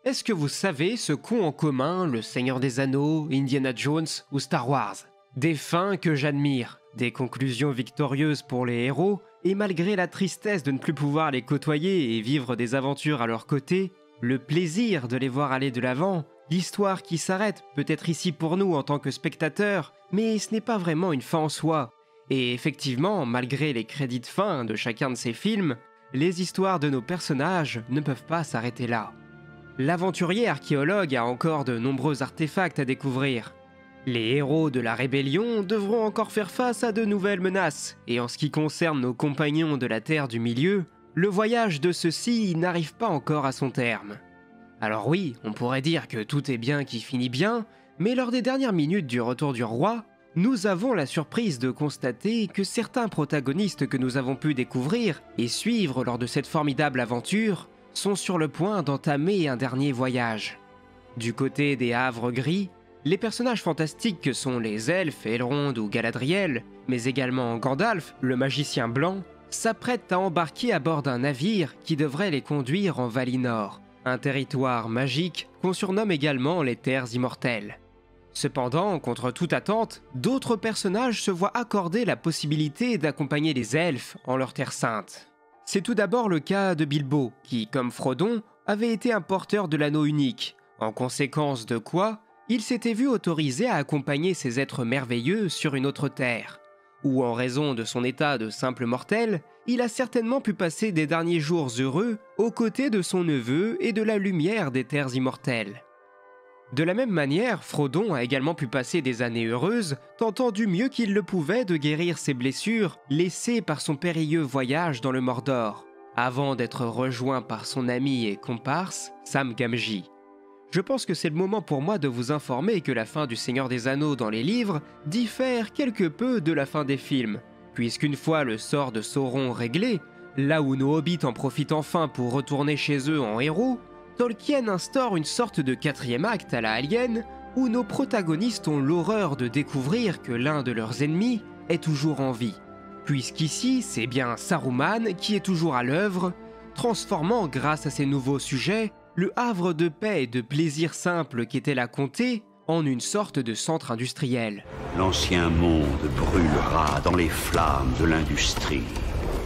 Est-ce que vous savez ce qu'ont en commun le Seigneur des Anneaux, Indiana Jones ou Star Wars? Des fins que j'admire, des conclusions victorieuses pour les héros, et malgré la tristesse de ne plus pouvoir les côtoyer et vivre des aventures à leur côté, le plaisir de les voir aller de l'avant, l'histoire qui s'arrête peut-être ici pour nous en tant que spectateurs, mais ce n'est pas vraiment une fin en soi. Et effectivement, malgré les crédits de fin de chacun de ces films, les histoires de nos personnages ne peuvent pas s'arrêter là. L'aventurier archéologue a encore de nombreux artefacts à découvrir. Les héros de la rébellion devront encore faire face à de nouvelles menaces, et en ce qui concerne nos compagnons de la Terre du Milieu, le voyage de ceux-ci n'arrive pas encore à son terme. Alors oui, on pourrait dire que tout est bien qui finit bien, mais lors des dernières minutes du Retour du Roi, nous avons la surprise de constater que certains protagonistes que nous avons pu découvrir et suivre lors de cette formidable aventure sont sur le point d'entamer un dernier voyage. Du côté des Havres Gris, les personnages fantastiques que sont les elfes, Elrond ou Galadriel, mais également Gandalf, le magicien blanc, s'apprêtent à embarquer à bord d'un navire qui devrait les conduire en Valinor, un territoire magique qu'on surnomme également les Terres Immortelles. Cependant, contre toute attente, d'autres personnages se voient accorder la possibilité d'accompagner les elfes en leur terre sainte. C'est tout d'abord le cas de Bilbo, qui, comme Frodon, avait été un porteur de l'anneau unique, en conséquence de quoi, il s'était vu autorisé à accompagner ces êtres merveilleux sur une autre terre. Ou en raison de son état de simple mortel, il a certainement pu passer des derniers jours heureux aux côtés de son neveu et de la lumière des Terres Immortelles. De la même manière, Frodon a également pu passer des années heureuses, tentant du mieux qu'il le pouvait de guérir ses blessures laissées par son périlleux voyage dans le Mordor, avant d'être rejoint par son ami et comparse, Sam Gamgee. Je pense que c'est le moment pour moi de vous informer que la fin du Seigneur des Anneaux dans les livres diffère quelque peu de la fin des films, puisqu'une fois le sort de Sauron réglé, là où nos hobbits en profitent enfin pour retourner chez eux en héros, Tolkien instaure une sorte de quatrième acte à la Alien, où nos protagonistes ont l'horreur de découvrir que l'un de leurs ennemis est toujours en vie, puisqu'ici c'est bien Saruman qui est toujours à l'œuvre, transformant grâce à ses nouveaux sujets le havre de paix et de plaisir simple qu'était la comté en une sorte de centre industriel. L'ancien monde brûlera dans les flammes de l'industrie.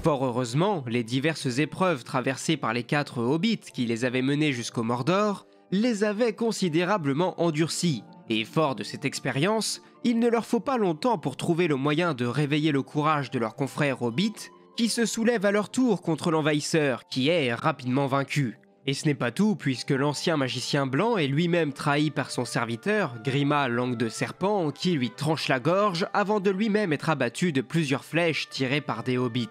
Fort heureusement, les diverses épreuves traversées par les 4 hobbits qui les avaient menés jusqu'au Mordor les avaient considérablement endurcis, et fort de cette expérience, il ne leur faut pas longtemps pour trouver le moyen de réveiller le courage de leurs confrères hobbits qui se soulèvent à leur tour contre l'envahisseur qui est rapidement vaincu. Et ce n'est pas tout, puisque l'ancien magicien blanc est lui-même trahi par son serviteur, Grima Langue de Serpent, qui lui tranche la gorge avant de lui-même être abattu de plusieurs flèches tirées par des hobbits.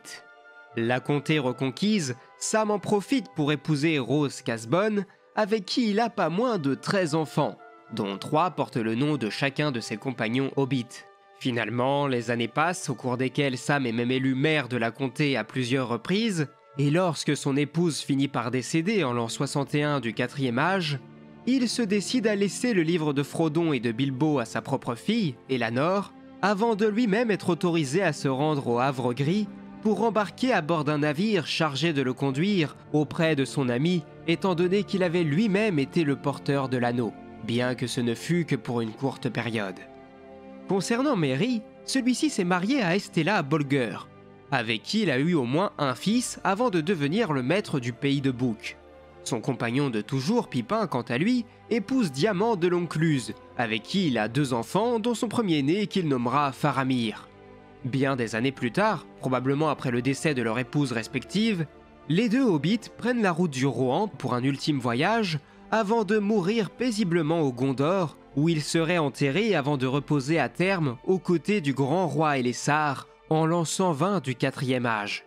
La comté reconquise, Sam en profite pour épouser Rose Casbonne, avec qui il a pas moins de 13 enfants, dont 3 portent le nom de chacun de ses compagnons hobbits. Finalement, les années passent, au cours desquelles Sam est même élu maire de la comté à plusieurs reprises, et lorsque son épouse finit par décéder en l'an 61 du 4e âge, il se décide à laisser le livre de Frodon et de Bilbo à sa propre fille, Elanor, avant de lui-même être autorisé à se rendre au Havre Gris pour embarquer à bord d'un navire chargé de le conduire auprès de son ami, étant donné qu'il avait lui-même été le porteur de l'anneau, bien que ce ne fût que pour une courte période. Concernant Merry, celui-ci s'est marié à Estella Bolger, avec qui il a eu au moins un fils avant de devenir le maître du pays de Bouc. Son compagnon de toujours, Pipin, quant à lui, épouse Diamant de l'Oncluse, avec qui il a 2 enfants, dont son premier-né qu'il nommera Faramir. Bien des années plus tard, probablement après le décès de leur épouse respective, les 2 hobbits prennent la route du Rohan pour un ultime voyage, avant de mourir paisiblement au Gondor, où ils seraient enterrés avant de reposer à terme aux côtés du grand roi Elessar, en l'an 120 du 4e âge.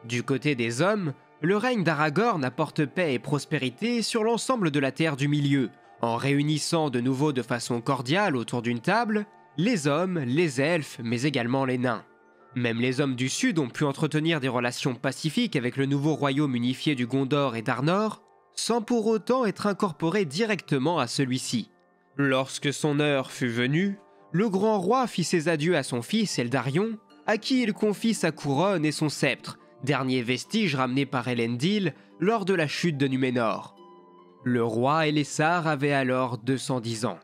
Du côté des hommes, le règne d'Aragorn apporte paix et prospérité sur l'ensemble de la Terre du Milieu, en réunissant de nouveau de façon cordiale autour d'une table les hommes, les elfes, mais également les nains. Même les hommes du Sud ont pu entretenir des relations pacifiques avec le nouveau royaume unifié du Gondor et d'Arnor, sans pour autant être incorporés directement à celui-ci. Lorsque son heure fut venue, le grand roi fit ses adieux à son fils Eldarion, à qui il confie sa couronne et son sceptre, dernier vestige ramené par Elendil lors de la chute de Numénor. Le roi Elessar avait alors 210 ans.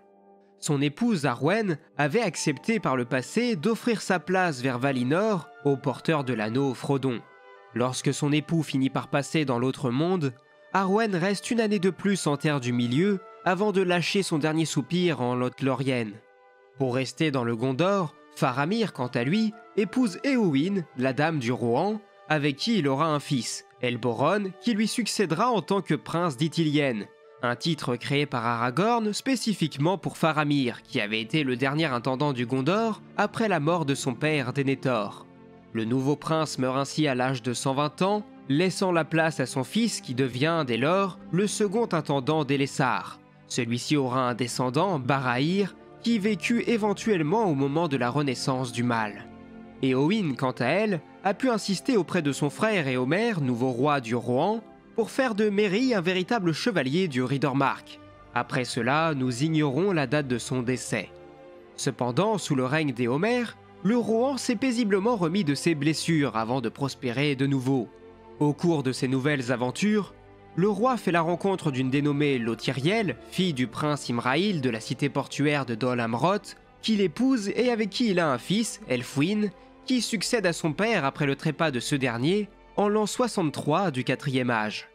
Son épouse Arwen avait accepté par le passé d'offrir sa place vers Valinor au porteur de l'anneau Frodon. Lorsque son époux finit par passer dans l'autre monde, Arwen reste une année de plus en Terre du Milieu avant de lâcher son dernier soupir en Lothlórien. Pour rester dans le Gondor, Faramir, quant à lui, épouse Éowyn, la dame du Rohan, avec qui il aura un fils, Elboron, qui lui succédera en tant que prince d'Ithilien, un titre créé par Aragorn spécifiquement pour Faramir, qui avait été le dernier intendant du Gondor après la mort de son père Denethor. Le nouveau prince meurt ainsi à l'âge de 120 ans, laissant la place à son fils qui devient, dès lors, le second intendant d'Elessar. Celui-ci aura un descendant, Barahir, qui vécut éventuellement au moment de la renaissance du mal. Éowyn, quant à elle, a pu insister auprès de son frère Éomer, nouveau roi du Rohan, pour faire de Merry un véritable chevalier du Riddermark. Après cela, nous ignorons la date de son décès. Cependant, sous le règne d'Éomer, le Rohan s'est paisiblement remis de ses blessures avant de prospérer de nouveau. Au cours de ses nouvelles aventures, le roi fait la rencontre d'une dénommée Lothiriel, fille du prince Imraïl de la cité portuaire de Dol Amroth, qu'il épouse et avec qui il a un fils, Elfwine, qui succède à son père après le trépas de ce dernier, en l'an 63 du 4e âge.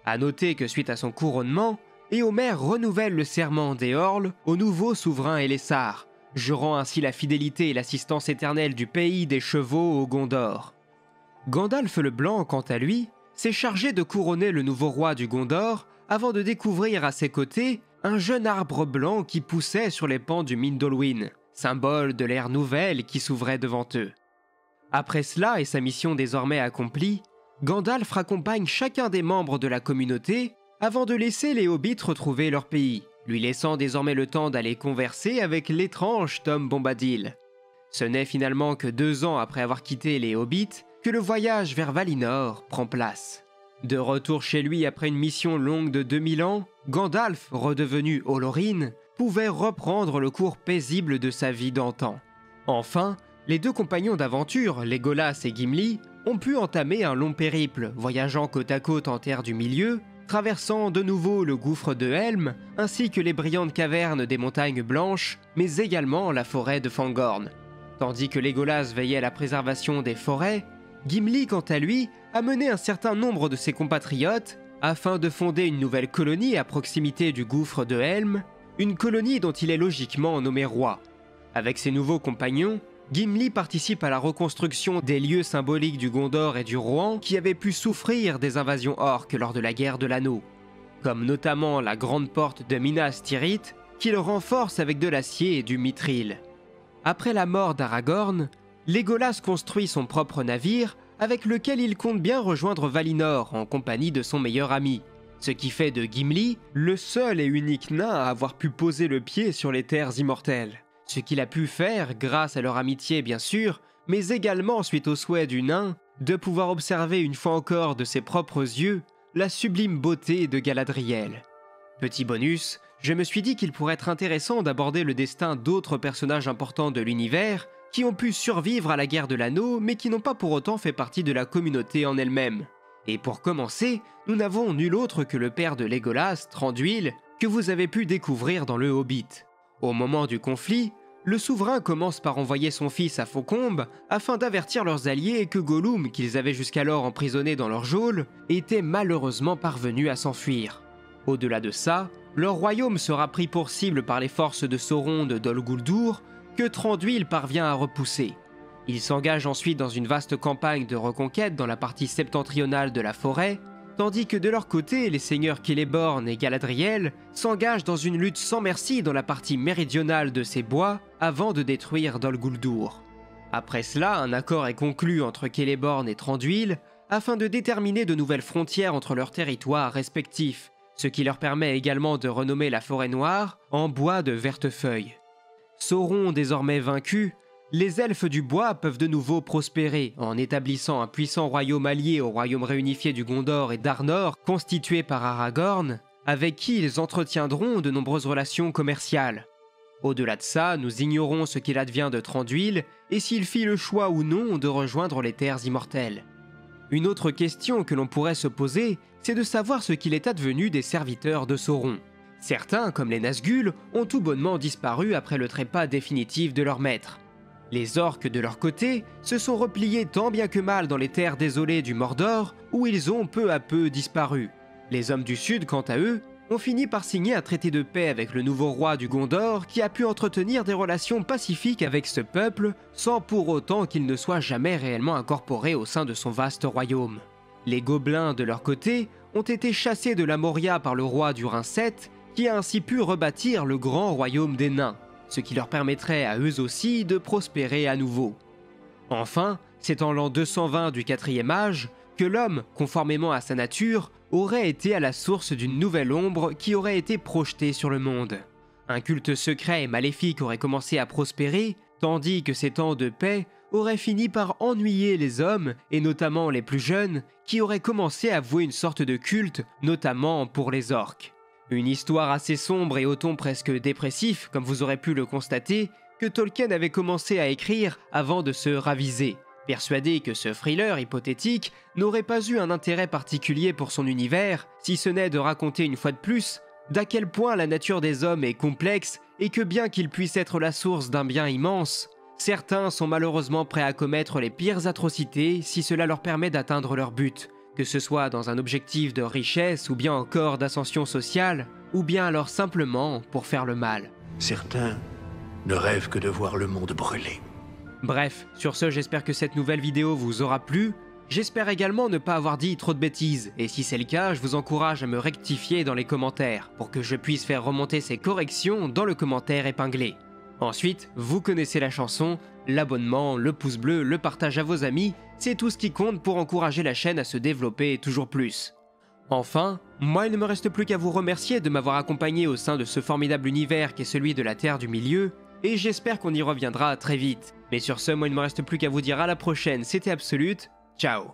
A noter que suite à son couronnement, Éomer renouvelle le serment d'Éorl au nouveau souverain Elessar, jurant ainsi la fidélité et l'assistance éternelle du pays des chevaux au Gondor. Gandalf le Blanc, quant à lui, s'est chargé de couronner le nouveau roi du Gondor avant de découvrir à ses côtés un jeune arbre blanc qui poussait sur les pans du Mindolluin, symbole de l'ère nouvelle qui s'ouvrait devant eux. Après cela et sa mission désormais accomplie, Gandalf raccompagne chacun des membres de la communauté avant de laisser les hobbits retrouver leur pays, lui laissant désormais le temps d'aller converser avec l'étrange Tom Bombadil. Ce n'est finalement que 2 ans après avoir quitté les hobbits que le voyage vers Valinor prend place. De retour chez lui après une mission longue de 2000 ans, Gandalf, redevenu Olorin, pouvait reprendre le cours paisible de sa vie d'antan. Enfin, les 2 compagnons d'aventure, Legolas et Gimli, ont pu entamer un long périple, voyageant côte à côte en Terre du Milieu, traversant de nouveau le gouffre de Helm, ainsi que les brillantes cavernes des montagnes blanches, mais également la forêt de Fangorn. Tandis que Legolas veillait à la préservation des forêts, Gimli, quant à lui, a mené un certain nombre de ses compatriotes afin de fonder une nouvelle colonie à proximité du gouffre de Helm, une colonie dont il est logiquement nommé roi. Avec ses nouveaux compagnons, Gimli participe à la reconstruction des lieux symboliques du Gondor et du Rohan qui avaient pu souffrir des invasions orques lors de la guerre de l'Anneau, comme notamment la grande porte de Minas Tirith qu'il renforce avec de l'acier et du mithril. Après la mort d'Aragorn, Legolas construit son propre navire avec lequel il compte bien rejoindre Valinor en compagnie de son meilleur ami, ce qui fait de Gimli le seul et unique nain à avoir pu poser le pied sur les terres immortelles. Ce qu'il a pu faire grâce à leur amitié bien sûr, mais également suite au souhait du nain de pouvoir observer une fois encore de ses propres yeux la sublime beauté de Galadriel. Petit bonus, je me suis dit qu'il pourrait être intéressant d'aborder le destin d'autres personnages importants de l'univers qui ont pu survivre à la guerre de l'anneau mais qui n'ont pas pour autant fait partie de la communauté en elle-même. Et pour commencer, nous n'avons nul autre que le père de Legolas, Thranduil, que vous avez pu découvrir dans le Hobbit. Au moment du conflit, le souverain commence par envoyer son fils à Faucombe afin d'avertir leurs alliés que Gollum, qu'ils avaient jusqu'alors emprisonné dans leur geôle, était malheureusement parvenu à s'enfuir. Au-delà de ça, leur royaume sera pris pour cible par les forces de Sauron de Dol Guldur que Thranduil parvient à repousser. Il s'engage ensuite dans une vaste campagne de reconquête dans la partie septentrionale de la forêt, tandis que de leur côté, les seigneurs Celeborn et Galadriel s'engagent dans une lutte sans merci dans la partie méridionale de ces bois avant de détruire Dol Guldur. Après cela, un accord est conclu entre Celeborn et Thranduil afin de déterminer de nouvelles frontières entre leurs territoires respectifs, ce qui leur permet également de renommer la forêt noire en bois de Vertefeuille. Sauron désormais vaincu, les elfes du bois peuvent de nouveau prospérer en établissant un puissant royaume allié au royaume réunifié du Gondor et d'Arnor constitué par Aragorn, avec qui ils entretiendront de nombreuses relations commerciales. Au-delà de ça, nous ignorons ce qu'il advient de Thranduil et s'il fit le choix ou non de rejoindre les terres immortelles. Une autre question que l'on pourrait se poser, c'est de savoir ce qu'il est advenu des serviteurs de Sauron. Certains, comme les Nazgûl, ont tout bonnement disparu après le trépas définitif de leur maître. Les orques, de leur côté, se sont repliés tant bien que mal dans les terres désolées du Mordor, où ils ont peu à peu disparu. Les hommes du Sud, quant à eux, ont fini par signer un traité de paix avec le nouveau roi du Gondor qui a pu entretenir des relations pacifiques avec ce peuple sans pour autant qu'il ne soit jamais réellement incorporé au sein de son vaste royaume. Les gobelins, de leur côté, ont été chassés de la Moria par le roi du Rhin 7 qui a ainsi pu rebâtir le grand royaume des nains, ce qui leur permettrait à eux aussi de prospérer à nouveau. Enfin, c'est en l'an 220 du 4e âge que l'homme, conformément à sa nature, aurait été à la source d'une nouvelle ombre qui aurait été projetée sur le monde. Un culte secret et maléfique aurait commencé à prospérer, tandis que ces temps de paix auraient fini par ennuyer les hommes, et notamment les plus jeunes, qui auraient commencé à vouer une sorte de culte, notamment pour les orques. Une histoire assez sombre et au ton presque dépressif, comme vous aurez pu le constater, que Tolkien avait commencé à écrire avant de se raviser, persuadé que ce thriller hypothétique n'aurait pas eu un intérêt particulier pour son univers, si ce n'est de raconter une fois de plus d'à quel point la nature des hommes est complexe et que bien qu'ils puissent être la source d'un bien immense, certains sont malheureusement prêts à commettre les pires atrocités si cela leur permet d'atteindre leur but, que ce soit dans un objectif de richesse ou bien encore d'ascension sociale, ou bien alors simplement pour faire le mal. Certains ne rêvent que de voir le monde brûler. Bref, sur ce, j'espère que cette nouvelle vidéo vous aura plu. J'espère également ne pas avoir dit trop de bêtises, et si c'est le cas, je vous encourage à me rectifier dans les commentaires, pour que je puisse faire remonter ces corrections dans le commentaire épinglé. Ensuite, vous connaissez la chanson, l'abonnement, le pouce bleu, le partage à vos amis, c'est tout ce qui compte pour encourager la chaîne à se développer toujours plus. Enfin, moi il ne me reste plus qu'à vous remercier de m'avoir accompagné au sein de ce formidable univers qu'est celui de la Terre du Milieu, et j'espère qu'on y reviendra très vite. Mais sur ce, moi il ne me reste plus qu'à vous dire à la prochaine, c'était Absolute, ciao.